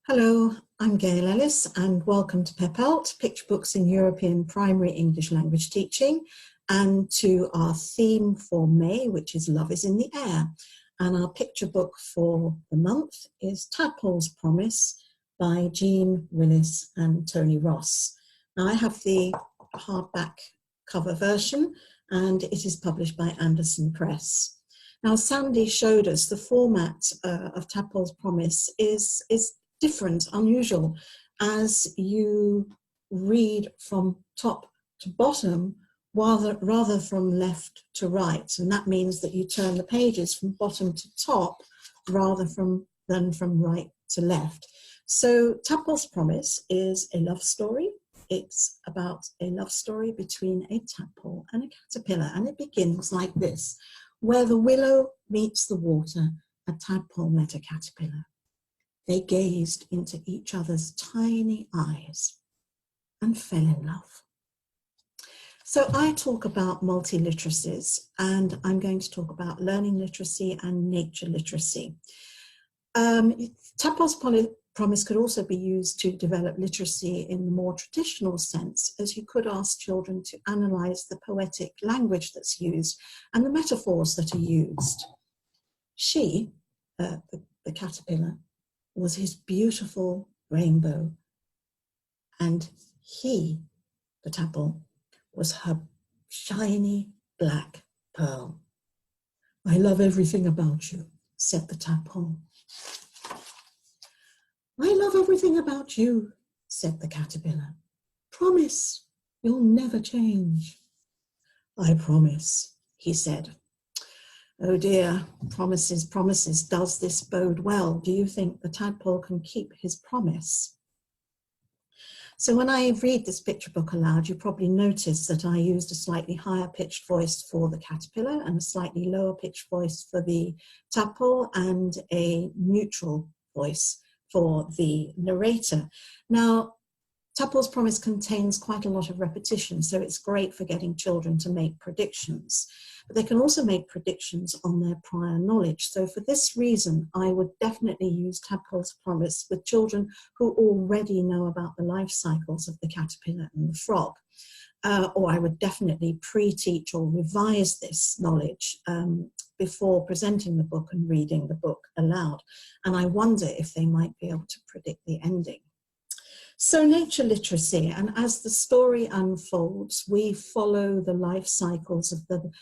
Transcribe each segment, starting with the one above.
Hello, I'm Gail Ellis and welcome to PEPELT, Picture Books in European Primary English Language Teaching, and to our theme for May, which is Love is in the Air. And our picture book for the month is Tadpole's Promise by Jean Willis and Tony Ross. Now I have the hardback cover version and it is published by Anderson Press. Now Sandy showed us the format of Tadpole's Promise is different, unusual, as you read from top to bottom rather from left to right. And that means that you turn the pages from bottom to top rather than from right to left. So Tadpole's Promise is a love story. It's about a love story between a tadpole and a caterpillar, and it begins like this: where the willow meets the water, a tadpole met a caterpillar. They gazed into each other's tiny eyes and fell in love. So I talk about multiliteracies, and I'm going to talk about learning literacy and nature literacy. Tadpole's Promise could also be used to develop literacy in the more traditional sense, as you could ask children to analyse the poetic language that's used and the metaphors that are used. She, the caterpillar, was his beautiful rainbow, and he, the tadpole, was her shiny black pearl. I love everything about you, said the tadpole. I love everything about you, said the caterpillar. Promise you'll never change. I promise, he said. Oh dear, promises, promises, does this bode well? Do you think the tadpole can keep his promise? So when I read this picture book aloud, you probably notice that I used a slightly higher pitched voice for the caterpillar and a slightly lower pitched voice for the tadpole and a neutral voice for the narrator. Now, Tadpole's Promise contains quite a lot of repetition, so it's great for getting children to make predictions. But they can also make predictions on their prior knowledge. So for this reason, I would definitely use Tadpole's Promise with children who already know about the life cycles of the caterpillar and the frog. Or I would definitely pre-teach or revise this knowledge before presenting the book and reading the book aloud. And I wonder if they might be able to predict the ending. So nature literacy, and as the story unfolds, we follow the life cycles of the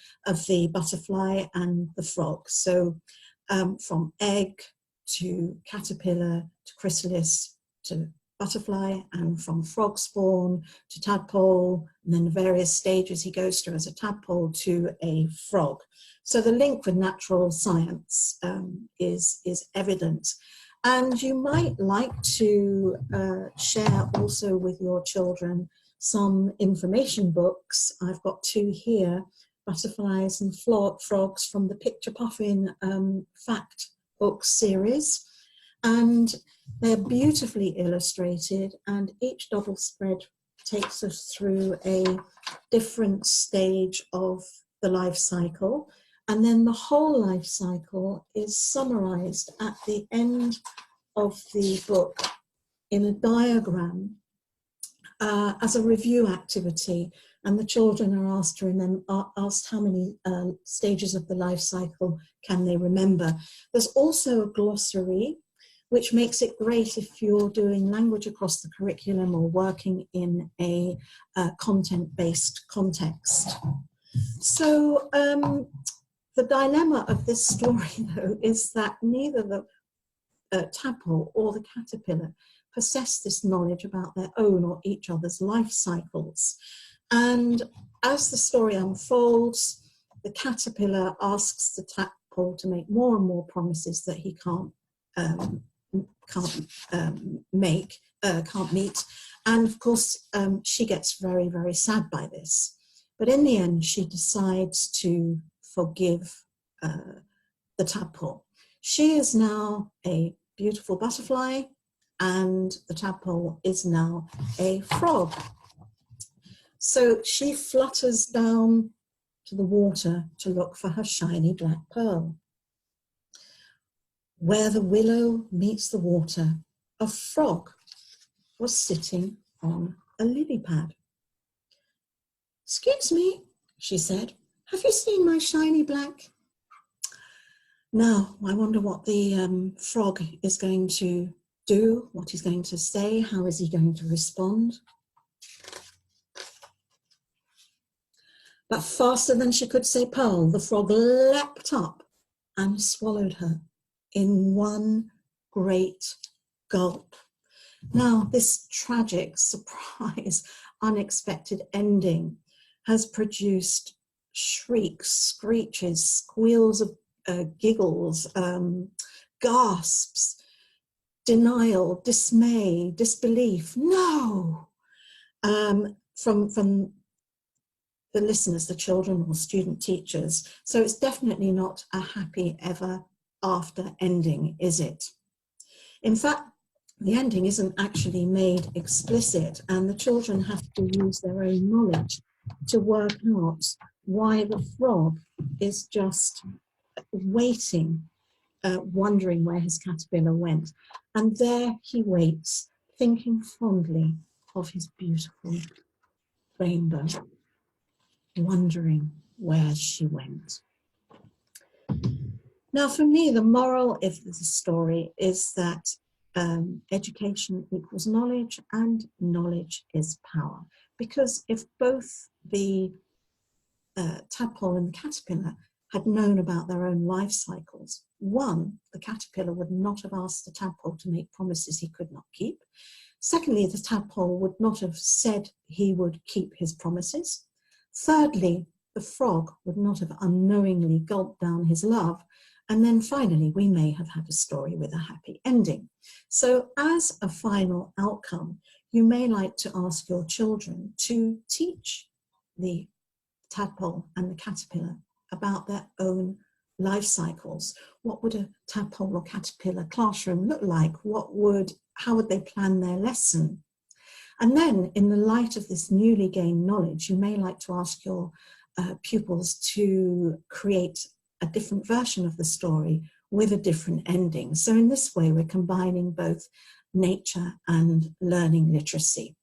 butterfly and the frog. So from egg to caterpillar to chrysalis to butterfly, and from frog spawn to tadpole, and then the various stages he goes through as a tadpole to a frog. So the link with natural science is evident. And you might like to share also with your children some information books. I've got two here, Butterflies and Frogs from the Picture Puffin Fact Book series. And they're beautifully illustrated, and each double spread takes us through a different stage of the life cycle. And then the whole life cycle is summarized at the end of the book in a diagram as a review activity. And the children are asked how many stages of the life cycle can they remember. There's also a glossary, which makes it great if you're doing language across the curriculum or working in a content-based context. So, the dilemma of this story, though, is that neither the tadpole or the caterpillar possess this knowledge about their own or each other's life cycles. And as the story unfolds, the caterpillar asks the tadpole to make more and more promises that he can't meet. And of course, she gets very, very sad by this. But in the end, she decides to forgive the tadpole. She is now a beautiful butterfly, and the tadpole is now a frog. So she flutters down to the water to look for her shiny black pearl. Where the willow meets the water, a frog was sitting on a lily pad. "Excuse me," she said, "have you seen my shiny black?" Now, I wonder what the frog is going to do, what he's going to say, how is he going to respond? But faster than she could say pearl, the frog leapt up and swallowed her in one great gulp. Now, this tragic, surprise, unexpected ending has produced shrieks, screeches, squeals of giggles, gasps, denial, dismay, disbelief. No! From the listeners, the children or student teachers. So it's definitely not a happy ever after ending, is it? In fact, the ending isn't actually made explicit, and the children have to use their own knowledge to work out why the frog is just waiting, wondering where his caterpillar went. And there he waits, thinking fondly of his beautiful rainbow, wondering where she went. Now, for me, the moral of the story is that education equals knowledge, and knowledge is power. Because if both the tadpole and the caterpillar had known about their own life cycles, one, the caterpillar would not have asked the tadpole to make promises he could not keep. Secondly, the tadpole would not have said he would keep his promises. Thirdly, the frog would not have unknowingly gulped down his love. And then finally, we may have had a story with a happy ending. So as a final outcome, you may like to ask your children to teach the tadpole and the caterpillar about their own life cycles. What would a tadpole or caterpillar classroom look like? How would they plan their lesson? And then, in the light of this newly gained knowledge, you may like to ask your pupils to create a different version of the story with a different ending. So in this way, we're combining both nature and learning literacy.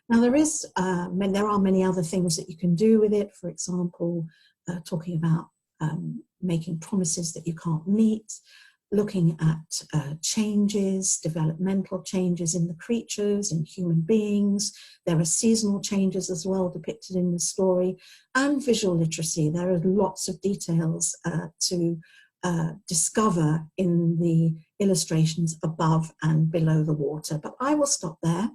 Now, there are many other things that you can do with it. For example, talking about making promises that you can't meet, looking at changes, developmental changes in the creatures, in human beings. There are seasonal changes as well depicted in the story, and visual literacy. There are lots of details to discover in the illustrations above and below the water. But I will stop there,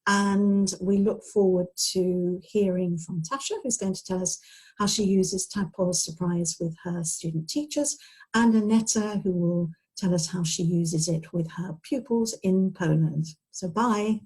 and we look forward to hearing from Tasha, who's going to tell us how she uses Tadpole Surprise with her student teachers, and Aneta, who will tell us how she uses it with her pupils in Poland. So bye.